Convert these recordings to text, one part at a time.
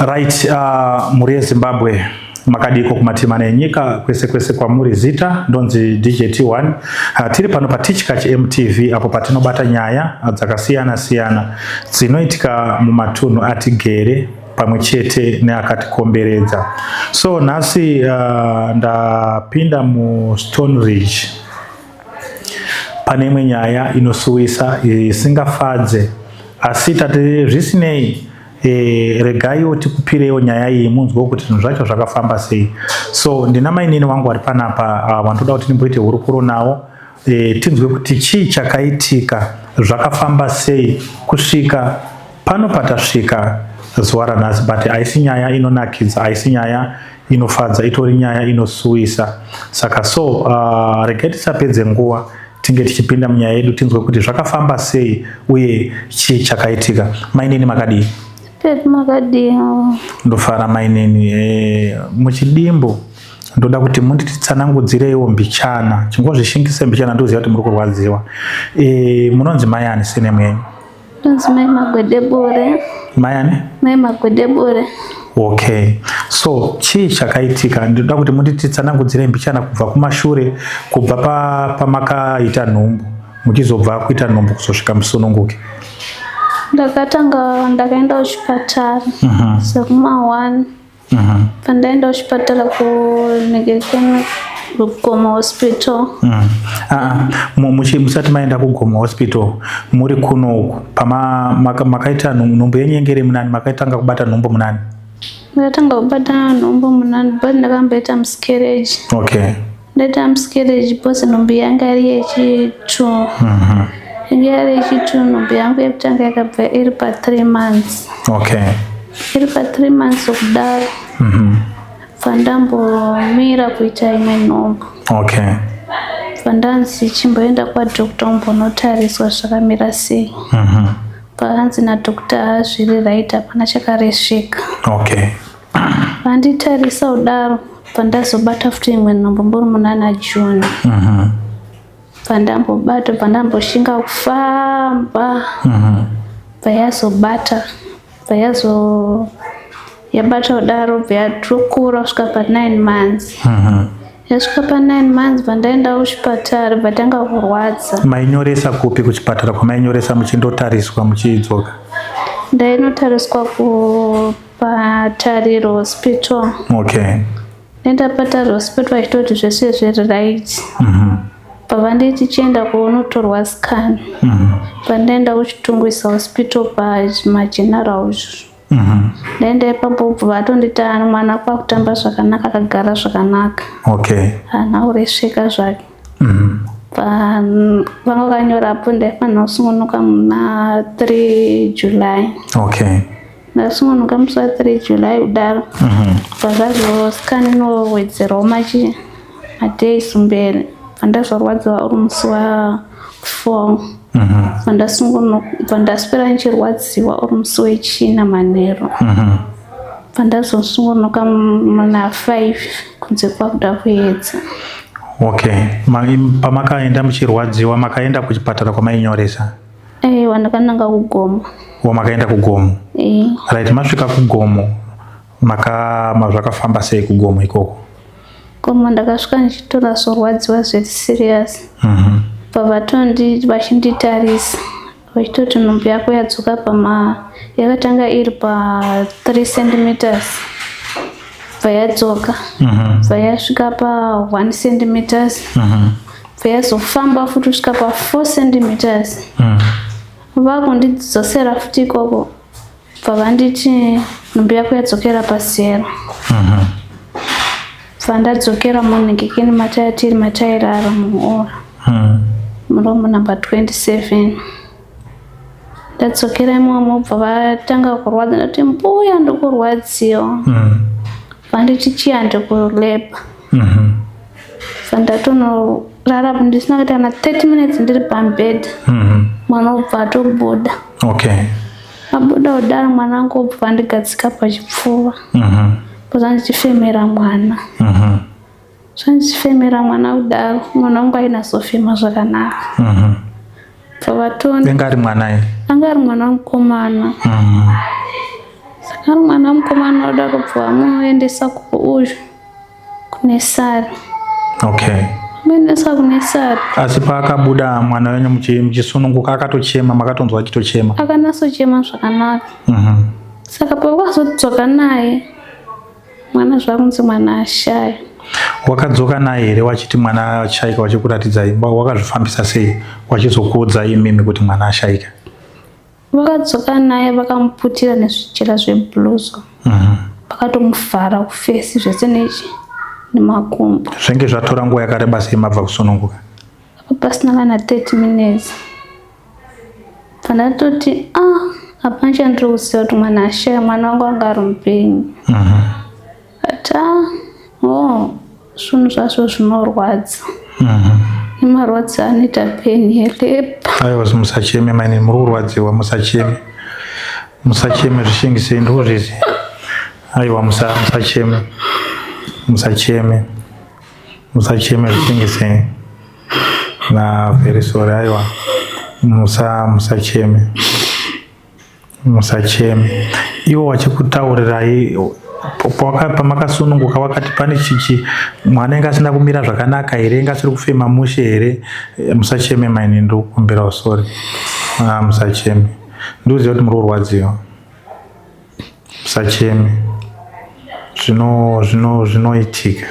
Right, muri Zimbabwe makadiko kumatima nenyika kwese kwa muri zita ndonzi DJT1 tiri pano pa Teachkach MTV apo patinobata nyaya dzakasiyana dzinoitika mumatunhu atigere pamwe chete neakatikomberedza. So nhasi ndapinda mu Stone Ridge pane imwe nyaya inosuwisa isingafadze asi tate zvisinei regaiwo tikupirewo nyaya iyi munzwe kuti zvinhu zvacho zvakafamba sei. So ndina mainini wangu ari panapa vandoda kuti ndimboite hurukuro nawo tinzwe kuti chii chakaitika, zvakafamba sei kusvika pano patasvika zuva ranhasi. But haisi nyaya inonakidza, haisi nyaya inofadza, itori nyaya inosuwisa. Saka so regai tisapedze nguva tinge tichipinda munyaya yedu tinzwe kuti zvakafamba sei uye chii chakaitika. Mainini makadii? Ndofara mainini. Muchidimbo ndoda kuti mundititsanangudzireiwo mbichana, chingozvishingise mbichana ndoziva kuti muri kurwadziwa. Munonzi mai ani senemu yenyu? Ndonzi Mai Magwedebure. Mai ani? Mai Magwedebure. Okay. So chii chakaitika? Ndoda kuti mundititsanangudzirei mbichana kubva kumashure, kubva pamakaita nhumbu muchizobva kuita nhumbu kuzosvika musununguke. Ndakaenda kuchipatara sekuma 1 pandaenda kuchipatara kunegekena kuGoma Hospital. Musati maenda kuGoma Hospital muri kuno uku makaita nhumbu yenyengere munani, makaitanga kubata nhumbu munani? Ndakatanga kubata nhumbu munani but ndakamboita miscarriage. Okay. Ndaita miscarriage bose nhumbu yanga yari yechitu. Ingari yechitu nhumbu yangu yekutanga yakabva iri pa 3 months. Okay. Iri pa 3 months okudaro. Pandambomira kuita imwe nhumbu. Okay. Pandanzi chimboenda kwadhokta umbonotariswa zvakamira sei. Pakanzi nadhokta zviri right hapana chakaresveka. Okay. Panditarisa kudaro pandazobata futi imwe nhumbu mbori muna June. Pandambobata pandamboshinga kufamba payazobata yabata kudaro yatokura kusvika pa 9 months. Yasvika pa 9 months pandaenda kuchipatara patanga kurwadza. Mainyoresa kupi kuchipatara? Kwamainyoresa muchindotariswa muchidzoka? Ndainotariswa paTariro Hospital. Okay. Ndaenda paTariro Hospital vachitoti zvese zviri right. Pavanditi chienda kunotorwa scan. Pandaenda kuchitungwisa Hospital pamageneral. Ndaenda ipapo vatondita mwana kwakutamba zvakanaka, akagara zvakanaka. Okay. Hana kuresveka zvake. Vangokanyorapo ndaifanira kusungunuka muna 3 July. Okay. Ndasungunuka musi wa 3 July kudaro. Pazvazoscan inowedzerawo madays mberi. Pandazorwadziwa uri musi wa 4. Pandaswera ndichirwadziwa uri musi wechina manheru. Pandazosungunuka muna 5 kunze kwakuda kuedza. Okay. Pamakaenda muchirwadziwa makaenda kuchipatara kwamainyoresa? Ndakananga kuGoma. Makaenda kuGoma? Right, masvika kuGoma zvakafamba sei kuGoma ikoko? Goma ndakasvika ndichitora zorwadziwa zviri serious. Vachinditarisa vachitoti nhumbu yako yadzoka yakatanga iri pa 3 cm vayadzoka vayasvika pa 1 cm vayazofamba futi kusvika pa 4 cm vakundidzosera futi ikoko pavanditi nhumbu yako yadzokera pa 0. Pandadzokera munhingekeni matayatiri matairara muhora muromo number 27. Ndadzokera imomo bva vatanga kurwadza ndati mbuya ndokurwadziwa. Panditi chiya ndikureba. Pandatonorara ndisina kuita kana 30 minutes ndiri pambedha. Mwana ubva atobuda. Okay. Abuda kudaro mwana wangu ubva ndigadzika pachipfuva. Ndichifemera mwana. Ndichifemera mwana kudaro mwana wangu ainazofema zvakanaka. Pavatoni. Anga ari mwana Anga ari mwana mukomana. ari mwana mukomana wada kubva vamuendesa kuuyu kunesari. Okay. Muendesa kunesari. Asi paakabuda mwana wenyu muchisununguka akatochema, makatonzwa achitochema? Akanasochema zvakanaka. Saka pakazodzoka naye mwana zvakunzi mwana ashaya. Wakadzoka naye here wachiti mwana ashaika, wachikuratidzai? Wakazvifambisa sei wachizokuudzai imimi kuti mwana ashaika? Vakadzoka naye vakamuputira nezvichera zvebhluzo. Vakatomuvhara kufesi zvese nechi nemakumbo. Zvenge zvatora nguva yakareba sei mabva kusununguka? Pasina kana 30 minutes. Pandatoti apa ndiri kuziva kuti mwana ashaya, mwana wangu anga ari mupenyu. Zvinhu zvazvo zvinorwadza. Nemarwadzi anoita peni yerepa. Aiwa, musacheme maine, muri kurwadziwa, musacheme. Musacheme, zvishingisei ndozvizi. Aiwa, musacheme. Musacheme. Musacheme, zvishingisei. Very sorry. Aiwa. Musacheme. Musacheme. Iwo wachikutaurirai pamakasununguka wakati pane chichi mwana enga asina kumira zvakanaka here, enga asiri kufema mushe here? Musacheme maine, ndikukumbirawo sorry. Musacheme. Ndoziva kuti muri kurwadziwa. Musacheme. Zvinoitika.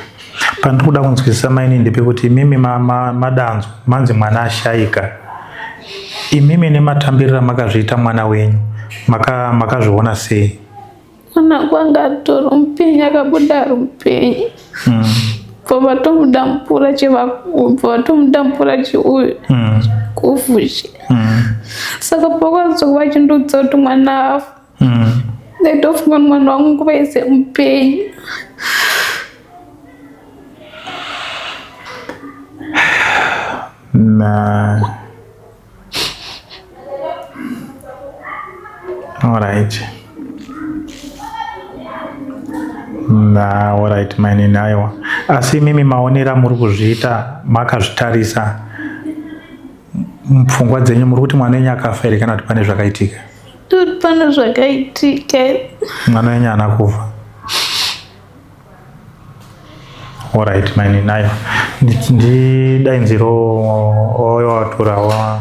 Pandiri kuda kunzwisisa maine ndepekuti imimi madanzwa manzi mwana ashaika. Imimi nematambirira makazviita mwana wenyu makazviona sei? Mwana kwanga atori mupenyu, akabuda ari mupenyu. Pavatomudampura pavatomudampura chiuyu kuvhushe. Saka pakazova vachindudza kuti mwana afa. Ndaitofunga kuti mwana wangu nguva yese mupenyu. Alright. Alright maine, naiwa. Asi mimi maonera muri kuzviita makazvitarisa mupfungwa dzenyu, muri kuti mwana wenyu akafa here kana kuti pane zvakaitika? Ndoti pane zvakaitika. Mwana wenyu haana kufa. Alright maine, naiwa. Ndidainziro oyo waturawa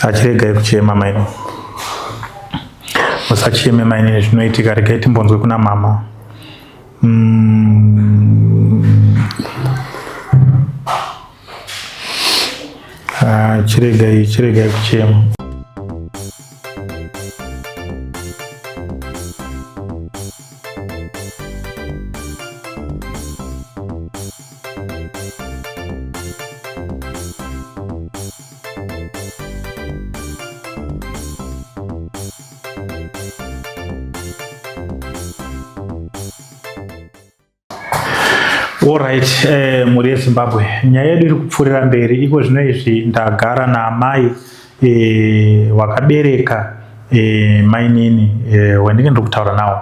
achiregai kuchema maine. Musacheme maine, zvinoitika. Regai timbonzwe kuna mama. Chiregai kuchema. Alright, muri yeZimbabwe nyaya yedu iri kupfuurira mberi. Iko zvino izvi ndagara naamai wakabereka mainini wendinge ndiri kutaura nawo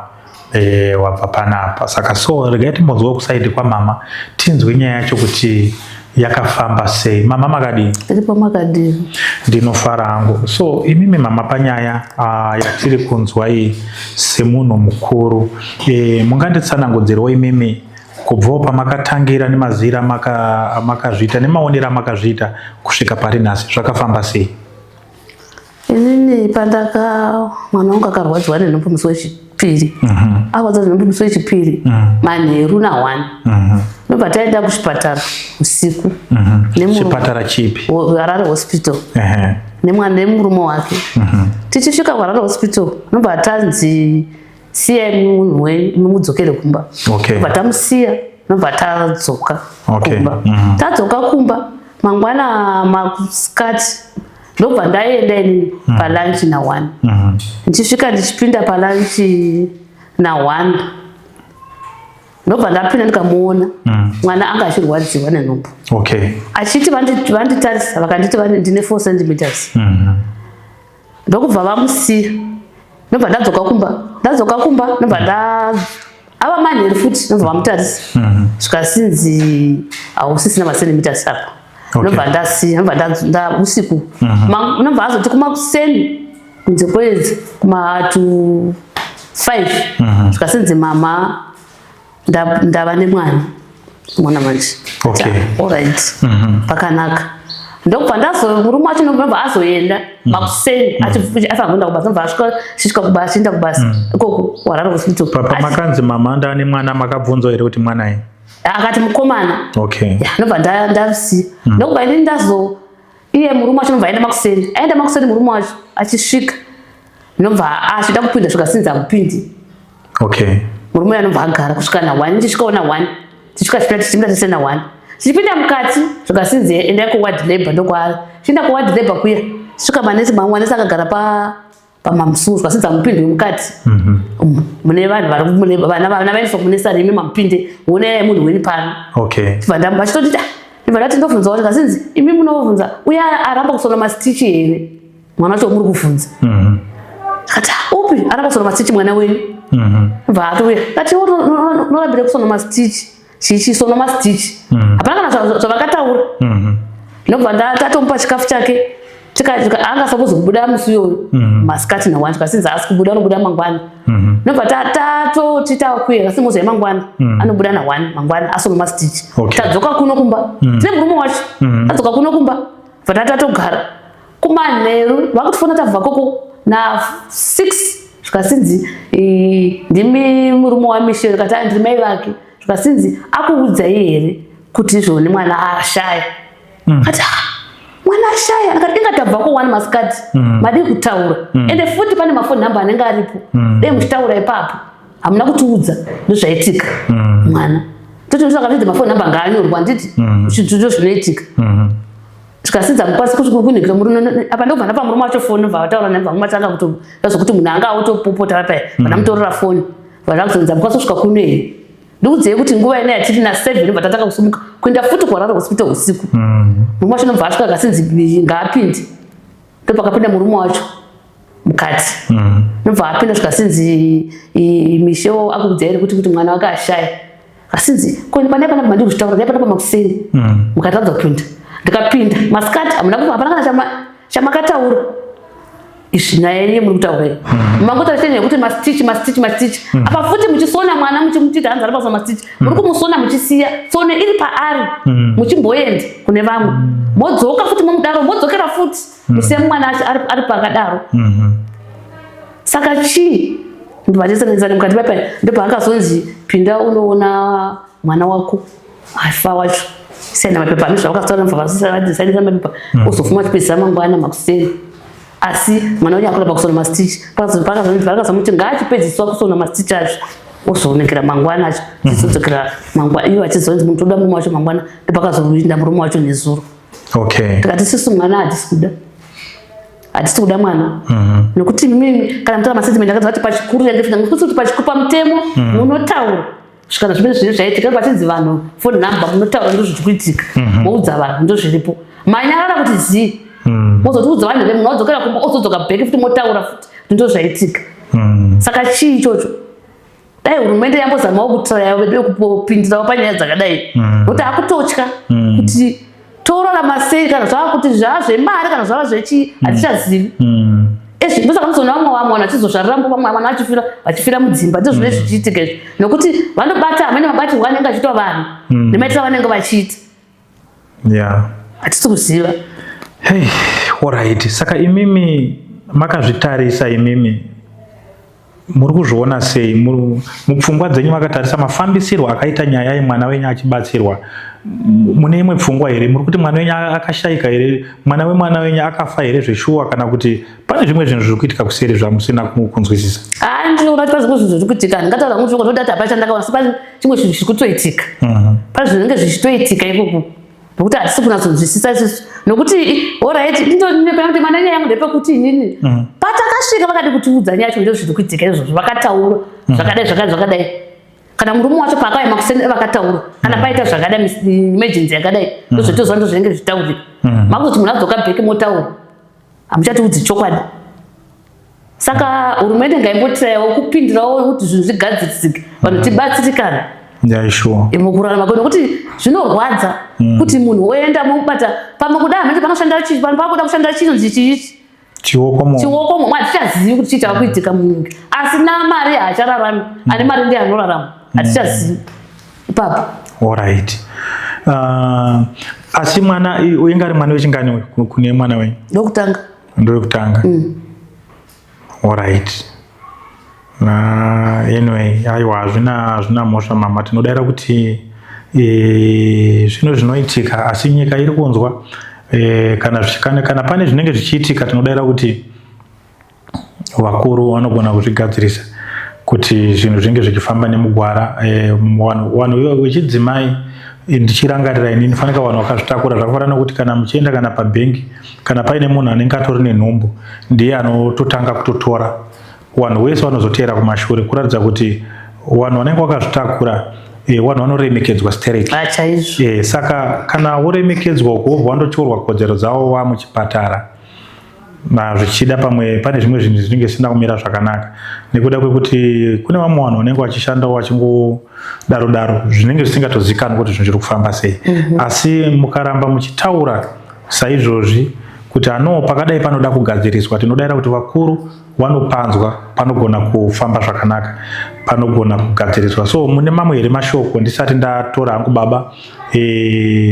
wabva panapa. Saka so regai timbonzwewo kusaidi kwamama, tinzwe nyaya yacho kuti yakafamba sei. Mama makadini? Iripo makadini. Ndinofara hangu. So imimi mama, panyaya yatiri kunzwa iyi semunhu mukuru, munganditsanangudzirawo imimi kubvawo pamakatangira nemazira makazviita nemaonera makazviita kusvika pari nhasi, zvakafamba sei? Inini mwana wangu akarwadziwa nenhumbu musi wechipiri. Arwadza nenhumbu musi wechipiri manheru na1. Ndobva taenda kuchipatara usiku. Chipatara chipi? Harare Hospital. Nemurume wake. Tichisvika kuHarare Hospital ndobva tanzi siyai munhu wenyu mudzokere kumba. Ndobva tamusiya ndobva tadzoka kumba. Tadzoka kumba mangwana masikati ndobva ndaenda ini palunch na1. Ndichisvika ndichipinda palunch na1 ndobva ndapinda ndikamuona mwana anga achirwadziwa nenhumbu. Achiti vanditarisa vakanditi ndine 4 cm. Ndokubva vamusiya ndobva ndadzoka kumba ndobva ava manheru futi ndobva vamutarisa zvikasinzi hausisina masentimeters apa. Ndobva ndasiya ndobva usiku ndobva azoti kumakuseni kunze kwezi kuma to 5 zvikasinzi mama ndava nemwana mwana manje. Okay. All right. Pakanaka. Ndokubva murume wacho nobva azoenda makuseni afangoenda kubasa nobva asvika kubasa achienda kubasa ikoko Harare Hospital. Pamakanzi mama ndane mwana makabvunzwa here kuti mwanai? Akati mukomana. Okay. Nobva ndasiya. Ndokubva ini iye murume wacho nobva aenda makuseni. Aenda makuseni murume wacho achisvika nobva achida kupinda zvikasinzi hakupindi. Okay. Murume anobva agara kusvika na1 tichisvikawo na1 tichisvika tichipinda tese na1 tichipinda mukati zvikasinzi endai kuward labor ndokwaari tichienda kuward labor kuya tichisvika manesi manesi akagara pamamusuwo zvikasinzi hamupindwi mukati mune vanhu vana vaendeswa kumunesa rimi mamupinde muone munhu weni pano. Okay. Vachitoti ndati ndobvunzawo zvikasinzi imi munobvunza uya aramba kusona masitichi here mwana wacho muri kuvhunza. Akati upi aramba kusona masitichi mwana wenyu? Vatouya kati norambira kusona masitichi chisona masitichi hapana kana zvavakataura. Ndobva ndatomupa chikafu chake anga sapozi kubuda musi iyoyo masikati na1 zvikasinzi asi kubuda anobuda mangwana. Ndobva tatoti takuya kasi musi yemangwana anobuda na1 mangwana asona masitichi. Tadzoka kuno kumba tine murume wacho tadzoka kuno kumba bva tatogara kumanheru vakutofona tabva koko na 6 zvikasinzi ndimi murume waMichelle kati andiri mai vake zvikasinzi akuudzai here kuti izvoni mwana ashaya. Kati mwana ashaya akati ingatabva ko1 masikati madii kutaura ende futi pane mafoni namba anenge aripo dei muchitaura ipapo hamuna kutiudza ndozvaitika mwana toti ndosakazvidzi mafoni namba ngaanyorwa nditi zvinhu zvinoitika zvikasinzi hamukwanisi kunhikira apa ndobva ndapa murume wacho foni bva vataura naye bva mumatanga kuti zvokuti munhu anga autopopota paya vana mutorera foni vakuzonzi hamukwanisi kusvika kuno here ndikudzei kuti nguva ina yatiri na7 bva tatanga kusumuka kuenda futi kuHarare Hospital usiku. Murume wacho nobva asvika kasinzi ngaapinde ndopakapinda murume wacho mukati nobva apinda zvikasinzi Michelle akuudzai here kuti mwana wake ashaya kasinzi pane pana bva ndiri kuchitaura ndai panapa makuseni mukatadza kupinda ndikapinda masikati hapana kana chamakataura izvi naye muri kutaura here mangotariseni yekuti masitichi apa futi muchisona mwana muchiti hanzi ari pasona masitichi muri kumusona muchisiya tsone iri paari muchimboenda kune vamwe modzoka futi momudaro modzokera futi musiye mwana ari pakadaro. Saka chii ndibvatisenzani mukati papa ndobvaakazonzi pinda unoona mwana wako afa wacho sena mapepa amizvavakataura mvavasaidisa mapepa uzofuma chipedzisa mangwana makuseni asi mwana wenyu akura pakusona masitichi pakazonzi ngaachipedziswa kusona masitichi acho ozoonekera mangwana acho zizodzokera mangwana iyo achizonzi munhu toda murume wacho mangwana ndopakazoinda murume wacho nezuro. Tikati sisu mwana hatisi kuda mwana nokuti mimi kana mutora masitichi ndakadza kuti pachikuru kuti pachikuru pamutemo munotaura zvikana zvimene zvine zvaitika pachinzi vanhu foni namba munotaura ndozvichikuitika moudza vanhu ndozviripo manyarara kuti zii mozotiudza vanhu vemunhu wadzokera kumba ozodzoka bheki futi motaura futi kuti ndozvaitika. Saka chii ichocho dai hurumende yambozamawo kutiraya kupindirawo panyaya dzakadai nokuti hakutotya kuti torarama sei kana zvava kuti zvava zvemari kana zvava zvechii hatichazivi. Ndosaka muzoona vamwe vanhu vachizozvarirambo vamwe vanhu vachifira mudzimba ndizvo zvine zvichiitika izvi nokuti vanobata hamene mabatirwo anenge achiitwa vanhu nemaitiro vanenge vachiita hatisi kuziva. Alright, saka imimi makazvitarisa imimi muri kuzviona sei mupfungwa dzenyu makatarisa mafambisirwo akaita nyaya yemwana wenyu achibatsirwa mune imwe pfungwa here muri kuti mwana wenyu akashayika here mwana wenyu akafa here zveshuwa kana kuti pane zvimwe zvinhu zviri kuitika kuseri zvamusina kunzwisisa? Ndinoona kuti pane zvimwe zvinhu zviri kuitika ndingataura kuti ndodati hapana ndakaona pane chimwe chinhu chiri kutoitika pane zvinenge zvichitoitika ikoko nokuti hatisi kunyatsonzwisisa isusu nokuti oraiti kuti mwana nyaya yangu ndepekuti inini patakasvika vakadi kutiudza nyaya yacho ndo zviri kuitika izvozvo vakataura zvakadai kana murume wacho paakauya makuseni vakataura kana paita zvakadai emergency yakadai ndozvotoziva ndo zvinenge zvichitaurika makutoti munhu adzoka bheki motaura hamuchatiudzi chokwadi. Saka hurumende ngaimbotirawo kupindirawo kuti zvinhu zvigadzirisike vanhu tibatsirikana mukurarama kwedu nokuti zvinorwadza kuti munhu woenda mubata pamwe kudai hamene panoshanda chii pano pakuda kushanda chinonzi chiichi chioko mwana tichazivi kuti chichava kuitika munyika asina mari haachararami ane mari ndiye anorarama hatichazivi ipapo. Alright. Asi mwana uinga ari mwana wechingani kune mwana wenyu? Ndokutanga. Alright. Anyway, aiwa hazvina mhosva mama, tinodaira kuti zvino zvinoitika asi nyika iri kunzwa kana pane zvinenge zvichiitika tinodaira kuti vakuru vanogona kuzvigadzirisa kuti zvinhu zvinge zvichifamba nemugwara. Vanhu vechidzimai ndichirangarira ini ndinofanika vanhu vakazvitakura zvakafanana kuti kana muchienda kana pabhengi kana paine munhu anenge atori nenhumbu ndiye anototanga kutotora vanhu vese vanozotevera kumashure kuratidza kuti vanhu vanenge vakazvitakura vanhu vanoremekedzwa straight. Saka kana woremekedzwa ukobva wandotorwa kodzero dzavo vamuchipatara zvichida pamwe pane zvimwe zvinhu zvinenge zvisina kumira zvakanaka nekuda kwekuti kune vamwe vanhu vanenge vachishandawo vachingodaro zvinenge zvisingatozikanwi kuti zvinhu zviri kufamba sei. Asi mukaramba muchitaura saizvozvi kuti pakadai panoda kugadziriswa, tinodaira kuti vakuru vanopanzwa panogona kufamba zvakanaka, panogona kugadziriswa. So mune mamwe here mashoko ndisati ndatora hangu baba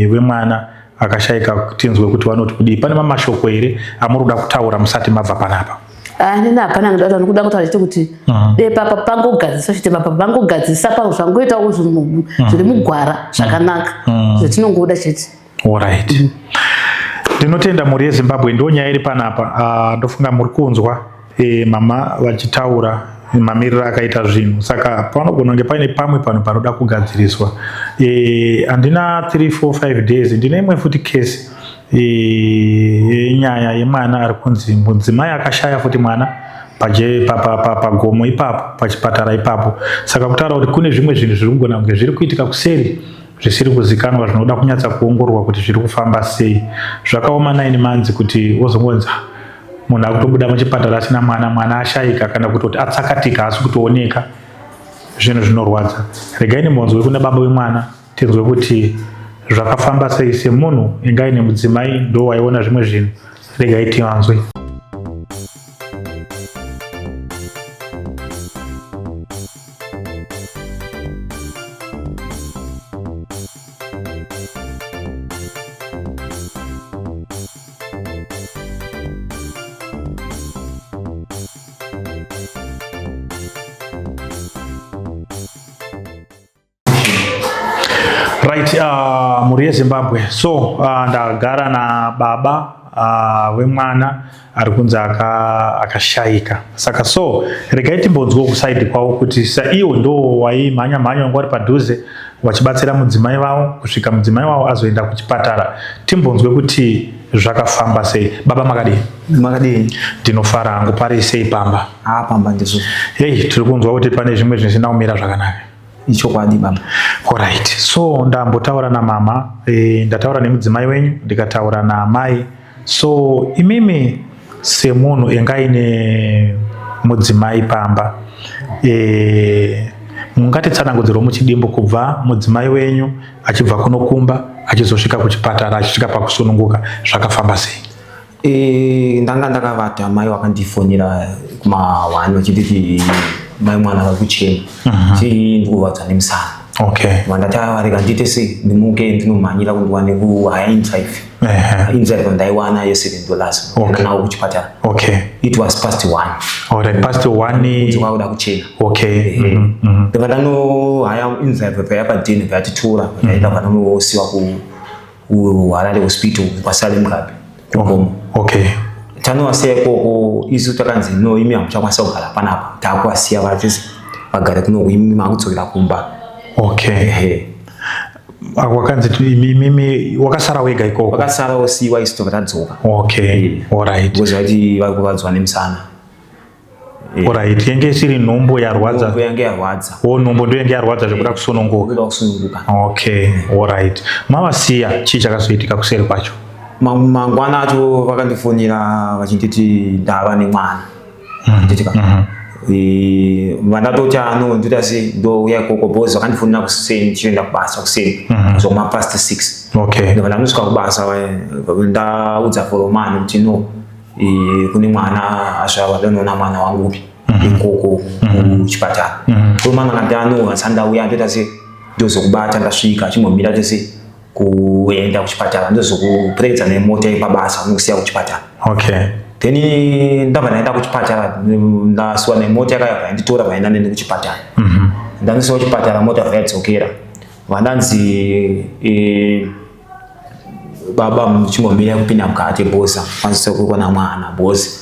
vemwana akashayika tinzwe kuti vanoti kudii, pane mamwe mashoko here amuri kuda kutaura musati mabva panapa? Handina hapana ndoda kutaura chete kuti papa pangogadzisa chete papa pangogadzisa pangu zvangoitawo zviri mugwara zvakanaka zvatinongoda chete. Alright. Ndinotenda mhuri yeZimbabwe ndonyaya iri panapa. Ndofunga muri kunzwa mama vachitaura mamiriro akaita zvinhu, saka panogona kunge paine pamwe panhu panoda kugadziriswa. Handina 3-4-5 days ndine imwe futi kesi yenyaya yemwana ari kunzi mudzimai akashaya futi mwana pagomo ipapo pachipatara ipapo. Saka kutaura kuti kune zvimwe zvinhu zviri kugona kunge zviri kuitika kuseri zvisiri kuzikanwa zvinoda kunyatsa kuongororwa kuti zviri kufamba sei. Zvakaoma 9 months kuti wozongonza munhu akutobuda muchipatara asina mwana ashayika kana kutoti atsakatika asi kutooneka, zvinhu zvinorwadza. Regai nimbonzwe kuna baba wemwana tinzwe kuti zvakafamba sei semunhu ingaine mudzimai ndo waiona zvimwe zvinhu. Regai tivanzwe. Right, muri yeZimbabwe. So ndagara na baba wemwana ari kunzi akashayika. Saka so regai timbonzwe kusaidi kwavo kuti saiwo ndo waimhanya wanga vari padhuze vachibatsira mudzimai wavo kusvika mudzimai wavo azoenda kuchipatara. Timbonzwe kuti zvakafamba sei. Baba makadini? Ndinofara hangu. Pari sei pamba? Pamba ndizvo. Hey, tiri kunzwa kuti pane zvimwe zvinhu zvisina kumira zvakanaka. Ichokwadi baba. Alright. So ndambotaura na mama, ndataura nemudzimai wenyu, ndikataura na mai. So imimi semunhu engaine mudzimai pamba, mungatitsanangudzirwa muchidimbo kubva mudzimai wenyu achibva kunokumba achizosvika kuchipatara achisvika pakusununguka, zvakafamba sei? Ndanga ndakavata mai wakandifonera kuma1 vachiti mai mwana akuchena ndikuvadza nemusana. Okay. Mandati arega ndite sei ndimuke ndinomhanyira kundiwane kuHindrive. Indrive ndaiwana $7 nawo kuchipatara. Okay. It was past 1. Alright, past 1 ndikauda kuchena. Okay. Ndikadano haya Indrive payapadini payatitora ndaenda panonosiwa kuHarare hospital kwaSalem Gabi. Okay. Tanowasiya ikoko isu takanzi no imi hamuchakwanisa kugara panapa takuwasiya vatisi vagare kuno imi makudzokera kumba. Okay. Wakanzi mimi wakasara wega ikoko? Wakasara osiwa isu tokatadzoka. Okay. Alright. Because vati vari kuvadzwa nemusana. Alright. Yenge isiri nhumbu yarwadza? Nhumbu yange yarwadza. Nhumbu ndo yange yarwadza zvekuda kusununguka? Kuda kusununguka. Okay. Alright. Mavasiya chii chakazoitika kuseri kwacho? Mangwana acho vakandifonera vachinditi ndava nemwana. Vandatoti ndoti sei ndouya ikoko because vakandifonera kuseni ndichienda kubasa kuseni zvoma past 6. Okay. Ndosvika kubasa ndaudza foromani kuti no kune mwana ashawa nona mwana wangu ikoko kuchipatara komana ngandano asanda uya ndotase ndozokubata ndasvika chimomira tese kuenda kuchipatara ndozokupredza nemota yepabasa nokusiya kuchipatara. Okay. Then ndabva ndaenda kuchipatara ndasuwa nemota yakayabva yanditora vaenda neni kuchipatara. Ndandisiwa kuchipatara mota yadzokera vandanzi baba chingomira kupinda mukati bosa kwanisa kuona mwana bosi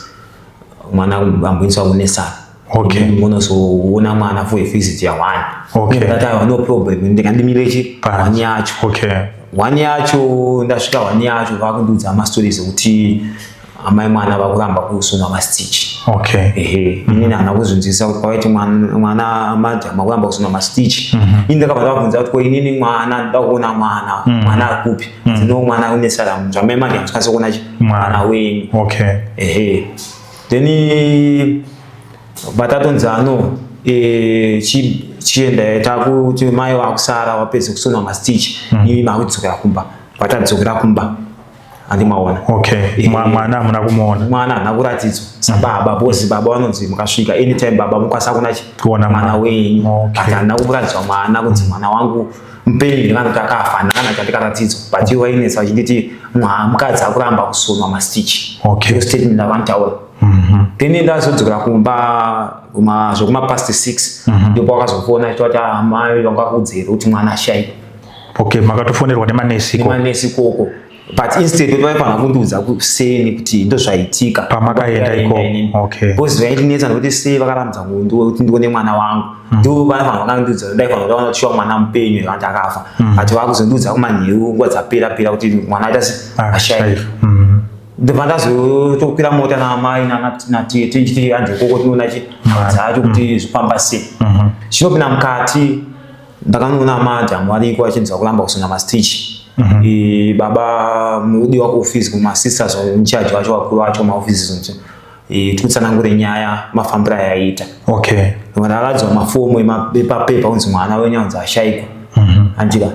mwana ambuyisa kunesana. Okay. Munozoona mwana for a visit ya 1. Okay. Ndata no problem ndikandimirechi 1 yacho. Okay. 1 yacho ndasvika 1 yacho vakundudza ama stories kuti amai mwana vakuramba kusona ma stitch. Okay. Inini hana kuzvinzisa kuti kwaiti mwana madhama kuramba kusona ma stitch. Ndakabva ndabvunza kuti ko inini mwana ndoda kuona mwana akupi ndino mwana unesara zvamai manje ndikwanisa kuona mwana wenyu. Okay. Then batatonzano chienda takuti mai wakusara wapedza kusona ma stitch imi makudzokera kumba batadzokera kumba andimaona. Okay. Mwana muna kumuona mwana nakuratidzwa sababa bosi baba vanonzi mukasvika anytime baba mukasa kuona mwana wenyu but handina kuratidzwa mwana kuti mwana wangu mupenyu kana kuti akafa ndakana chandikaratidzwa but iwe inetsa chinditi mukadzi akuramba kusonwa ma stitch. Okay. Statement ndavantaura. Then ndazodzokera kumba zvokuma past 6 ndipo akazofona chitoti amai vanga kudzera kuti mwana ashayika. Okay, makatofonerwa nemanesi ko. Nemanesi koko. But instead vaifana kundudza kuseni kuti ndozvaitika pamakaenda iko. Okay. Bosi vaindinetsa nokuti sei vakaramudza mundu kuti ndione mwana wangu ndo vaifana vakandudza ndaifana kuti vaona mwana mupenyu vanti akafa but vakuzondudza kumanheru nguva dzapera kuti mwana aita ashayika. Ndopandazotokira mota naamai natete nchiti ande koko tinoona dzacho kuti zvifamba sei. Chinopinda mukati ndakanoona madhamu ariko achidza kuramba kusona ma stitch. Baba mudi wako office kuma sisters incharge wacho wakuru wacho ma offices tikutsanangure nyaya mafambira yaita. Okay. Ndakadzwa mafomu emapepa unzi mwana wenyu anzi ashayikwa. Anjira.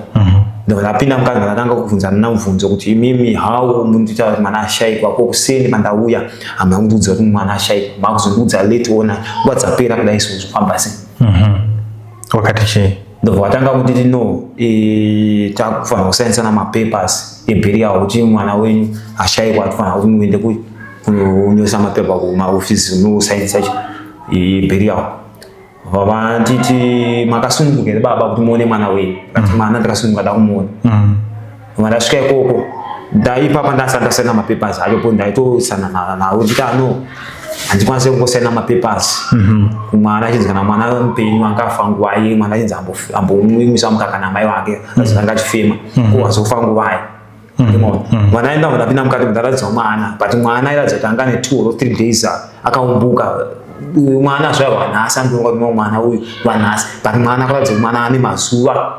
Ndakapinda mukati ndakatanga kubvunza namubvunzo kuti imimi how mundita kuti mwana ashayikwa ko kuseni pandauya amangudza kuti mwana ashayikwa makuzondudza late ona kwadzapera kudai zvofamba sei. Wakati chi ndokatanga kuti no takufanira kusayinisa mapapers eburial kuti mwana wenyu ashayikwa atofanira kuti muende kunyosa mapepa kumaofisi unosayinisa eburial. Baba nditi makasungukira baba kuti muone mwana wenyu kuti mwana ndakasunguka da kumuona. Ndasvika ikoko ndaipapa ndasana mapapers alipo ndaitosana nawo ndikano handikwanise kungosayina mapapers kumwana achinzi kana mwana mupenyu akafa nguvayi mwana achinzi ambomumisa mukaka namai wake azanga achifema ko azofa nguvayi. Mwana aenda ndapinda mukati ndaratidza mwana but mwana airatidza kuti anga ne 2 or 3 days akaumbuka. Mwana zvaiva nhasi andinonga kuti mwana uyu wanhasi but mwana akaratidza kuti mwana ane mazuva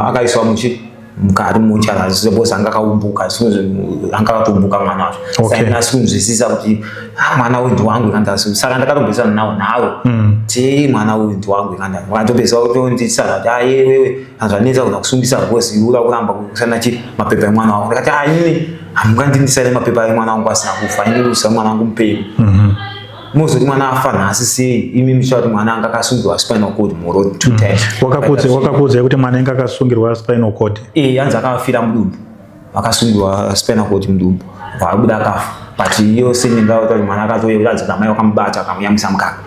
akaiswa mukati muchara suppose anga akaumbuka anga akatumbuka mwana wacho. Saka ndasi kunzwisisa kuti mwana uyu ndiwangu ikandasu saka ndakatombesana nawo ti mwana uyu ndiwangu ikanda vakatopesa kutondisana kuti wewe azvanetsa kuda kusungisa because uda kuramba kusana mapepa emwana wako. Ndakati inini hamungandindisane mapepa emwana wangu asina kufa ini usa mwana wangu mupenyu. Mozoti mwana afa nhasi sei imi muchati mwana anga akasungirwa spinal cord muro 2 times. Wakakudza kuti mwana anga akasungirwa spinal cord. Anzi akafira mudumbu akasungirwa spinal cord mudumbu vabuda akafa but iyo senyenda kuti mwana akatoyeradza kuti amai wakamubata akamuyamisa mukaka.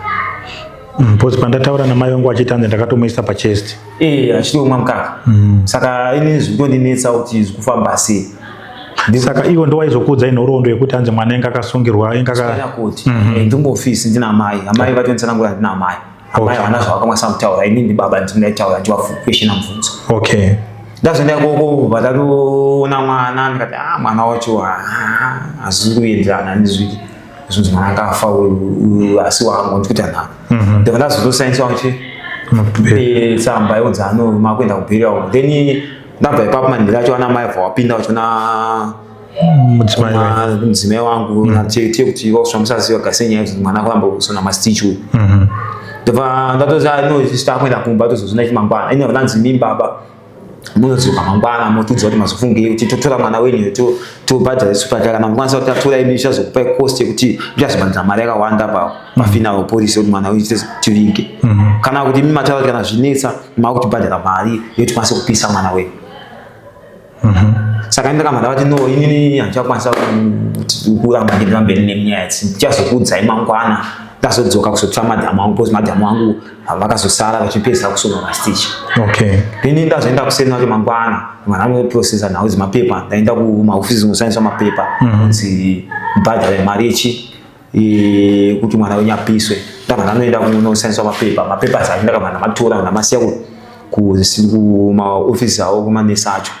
Pozi pandataura namai wangu achitanze ndakatomuisa pachest. Achitomwa mukaka. Saka ini zvitondinetsa kuti zvikufamba sei. Saka iwo ndo waizokudza inhoroondo yekuti anzi mwana anga akasungirwa spinal cord. Ndingofisi ndina amai vatonditsanangura ndina amai. Amai vana zvavakamwasa kutaura inini baba ndindaitaura ndivakweshina mubvunzo. Okay. Ndazoenda ikoko vatatoona mwana ndikati mwana wacho hazviri kuenderana nezviri zvinzi mwana akafa asi wangu ndikuti anhano. Ndobva ndazotosayinisa kuti tsamba yonzi makuenda kuburial. Then ndabva ipapo manhiri acho ana mai vawapinda vachiona mudzimai wangu natete kuti wasvamusaziva gasenyaya kuti mwana akuramba kusona mastitch uyu. Ndobva ndatoziva takuenda kumba tozozona chimangwana ine vananzi mimi baba munodzoka mangwana motudza kuti mazofunge kuti totora mwana wenyu tobhadhara chipatara kana mukwanisa kuti tatora imi chazokupai cost yekuti muchazobhadhara mari yakawanda pafinal policy kuti mwana wenyu tivige kana kuti mimataura kuti kana zvinetsa makutibhadhara mari yekuti kwanise kupisa mwana wenyu. Saka ndakamhara kuti no inini handichakwanisa kuramba ndienda mberi nenyaya idzi ndichazokuudzai mangwana ndazodzoka kuzotora madhamu angu because madhamu angu vakazosara vachipedzisa kusoma mastitch. Okay. Ini ndazoenda kusena kuti mangwana mwana anoprocessa nhau dzimapepa ndaenda kumahofisi anoshandisa mapepa kuti mbhadhare mari kuti mwana wenyu apiswe ndabva ndanoenda kunoshandiswa mapepa acho ndakamhara matora ndamasiya kumaofisi avo kumanesi acho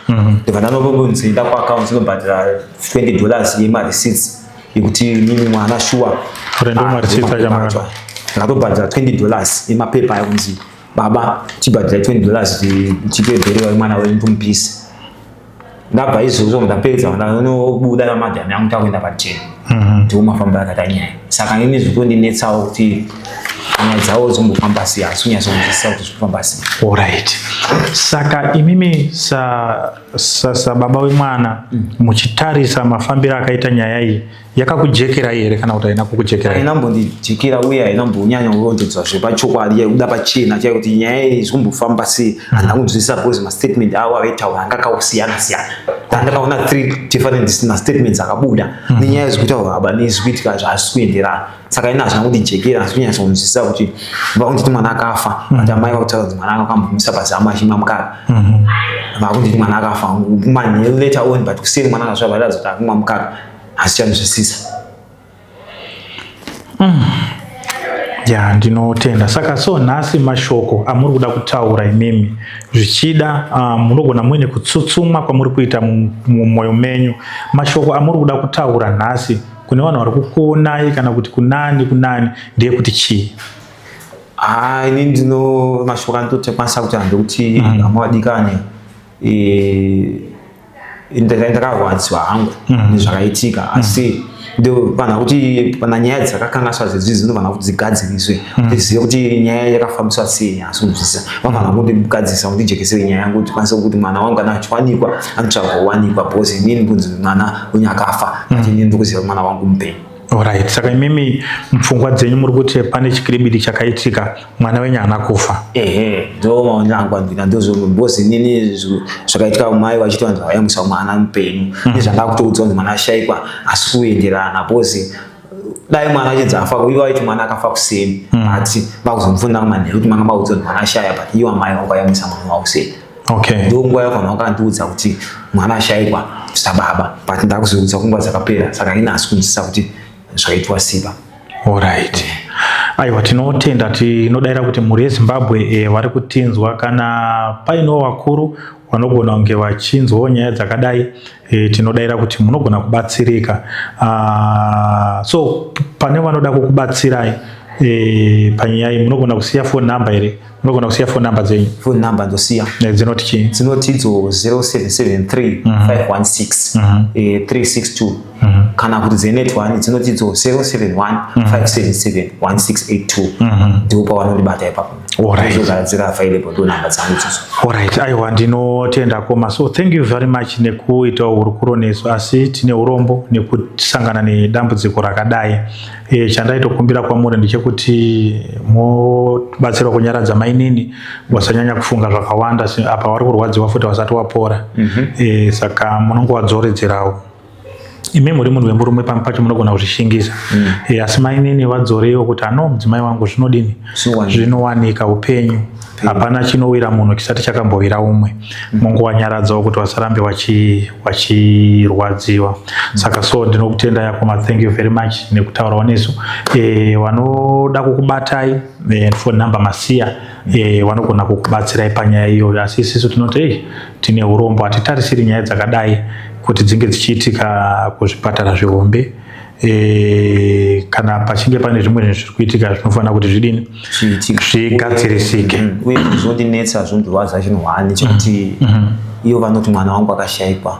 ndibva ndanombonzoenda kuaccount inobhadhara $20 yemareceipts yekuti mimi mwana shuwa ndakatobhadhara $20 yemapepa akunzi baba tibhadhara $20 tichibhedheriwa mwana wenyu tumupise. Ndabva izvozvo ndapedza ndanobuda namadhamu yangu takuenda pajeni ndiomafamba akatanyaya. Saka ini zvitondinetsawo kuti nyaya dzawo dzombofamba sei asi unyazonzwisisa kuti zvofamba sei. Alright. Saka imimi sababa wemwana muchitarisa mafambiro akaita nyaya iyi yakakujekera here kana kuti haina kukujekera? Inambondijekera uye hainambonyanya kurondedzwa zvepachokwadi yakuda pachena chaiyo kuti nyaya iyi zvombofamba sei handakunzwisisa because mastatement awo avaitaura anga akasiyana siyana. Ndakaona 3 different statements akabuda nenyaya dzekutaura baba nezvikuitika zvasi kuenderana. Saka ina hazvina kundijekera asi kunyazonzwisisa kuti vakunditi mwana akafa kuti amai vakutaura kuti mwana akambomisa pazama achimwa mukaka vakunditi mwana akafa manheru later on but kuseni mwana akazvabada zoti akumwa mukaka asi chanzwisisa. Ya ndinotenda. Saka so nhasi mashoko amuri kuda kutaura imimi zvichida munogona muine kutsutsumwa kwamuri kuita mumwoyo menyu. Mashoko amuri kuda kutaura nhasi kune vanhu vari kukuonai kana kuti kunani ndiye kuti chii? Ini ndino mashoko andotokwanisa kuti handouti amawadikane ndakarwadziwa hangu nezvakaitika asi ndio pana kuti pana nyaya dzakakangaswa zvezvi dzinofana kuti dzigadziriswe kuti zive kuti nyaya yakafambiswa sei asi unzwisisa vanofana kuti kugadzirisa kuti jekesere nyaya yangu kuti kwanise kuti mwana wangu kana achiwanikwa anotsvaga kuwanikwa because inini kunzi mwana wenyu akafa ati inini ndikuziva mwana wangu mupenyu. Alright. Saka imimi mupfungwa dzenyu muri kuti pane chikiribidi chakaitika mwana wenyu haana kufa? Ndo maonero angu andina ndozvo because inini zvakaitika mai vachiti vanhu vayamwisa mwana mupenyu nezvandakutoudza kuti mwana ashayikwa asi kuenderana because dai mwana achinzi afa ivo vaiti mwana akafa kuseni ati vakuzomufunda manheru kuti manga maudza kuti mwana ashaya but ivo mai vakayamwisa mwana wavo kuseni. Okay. Ndo nguva yavanhu vakandiudza kuti mwana ashayikwa sababa but ndakuzoudza kunguva dzakapera saka ina asi kunzwisisa kuti zvaitwa siba. Alright. Aiwa tinotenda tinodayira kuti mhuri yeZimbabwe vari kutinzwa kana paino vakuru vanogona kunge vachinzwawo nyaya dzakadai tinodayira kuti munogona kubatsirika. So pane vanoda kukubatsirai panyaya iyi munogona kusiya phone number here? Munogona kusiya phone number dzenyu? Phone number ndosiya. Dzinoti chii? Dzinoti idzo 0773 516 362 kana kuti dzenetwani dzinoti idzo 071 577 1682 ndipo pavanondibata ipapo. Dzira available ndo namba dzangu idzodzo. Alright. Aiwa ndinotenda koma so thank you very much nekuita hurukuro nesu asi tine urombo nekusangana nedambudziko rakadai. Chandaitokumbira kwamuri ndechekuti mobatsirwa kunyaradza mainini wasanyanya kufunga zvakawanda apa vari kurwadziwa futi vasati wapora. Saka munongovadzoredzerawo. Imi muri munhu wemurume pamwe pacho munogona kuzvishingisa asi mainini vadzorewo kuti ano mudzimai wangu zvinodini zvinowanika upenyu hapana chinowira munhu chisati chakambowira umwe mongowanyaradzawo kuti vasarambe vachirwadziwa. Saka so ndinokutenda yakoma thank you very much nekutaurawo nesu. Vanoda kukubatai phone number masiya vanogona kukubatsirai panyaya iyoyo asi isusu tinoti tine urombo hatitarisiri nyaya dzakadai kuti dzinge dzichiitika kuzvipatara zvihombe. Kana pachinge pane zvimwe zvinhu zviri kuitika zvinofanira kuti zvidini zvigadzirisike. Uye zvondinetsa zvondirwadza chinhu hwani chekuti iyo vanoti mwana wangu akashaikwa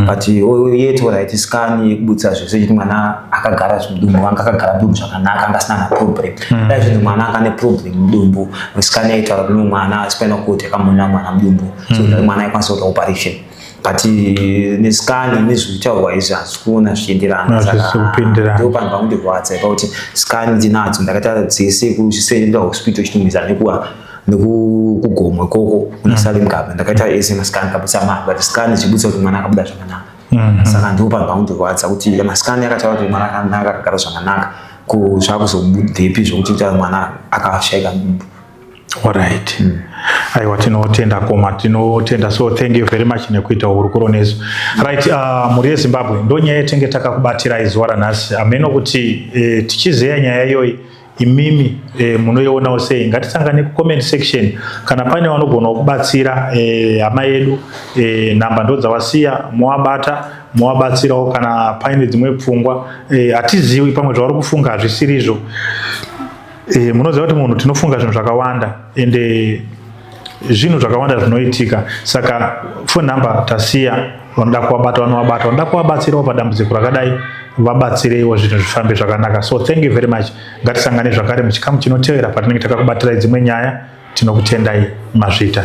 but yeto right scan yekubudza zvese kuti mwana akagara zvimudumbu wanga akagara mudumbu zvakanaka anga asina problem dai zvino mwana anga ane problem mudumbu scan yaita kuti mwana spinal cord yakamona mwana mudumbu so mwana aikwanisa kuita operation but nescan nezvitaurwa izvi hazikuona zvichienderana saka ndio panhu pakundirwadza kuti scan ndinadzo ndakaita dzese kuchienda hospital chitumbiza nekugomwe koko kuna Salim Gaba ndakaita ese scan kabisa mari but scan zibudza kuti mwana akabuda zvakanaka saka ndio panhu pakundirwadza kuti mascan yakataura kuti mwana akanaka akagara zvakanaka zvakuzobudhepi zvokuti mwana akashaika mudumbu. Alright. Aiwa tinotenda koma tinotenda so thank you very much nekuita hurukuro nezo. Right, muri yeZimbabwe ndonyaya yetenge takakubatira izuva ranhasi ameno kuti tichizeya nyaya iyoyi imimi munoiona sei ngatisangane kucomment section kana pane vanogona kubatsira hama yedu namba ndo dzawasiya muwabatsirawo kana paine dzimwe pfungwa hatizivi pamwe zvavari kufunga hazvisirizvo. Munoziva kuti munhu tinofunga zvinhu zvakawanda ende zvinhu zvakawanda zvinoitika saka phone number tasiya vanoda kuvabata vanovabata vanoda kuvabatsirawo padambudziko rakadai vabatsireiwo zvinhu zvifambe zvakanaka. So thank you very much. Ngatisangane zvakare muchikamu chinotevera patinenge takakubatirai dzimwe nyaya. Tinokutendai mazvita.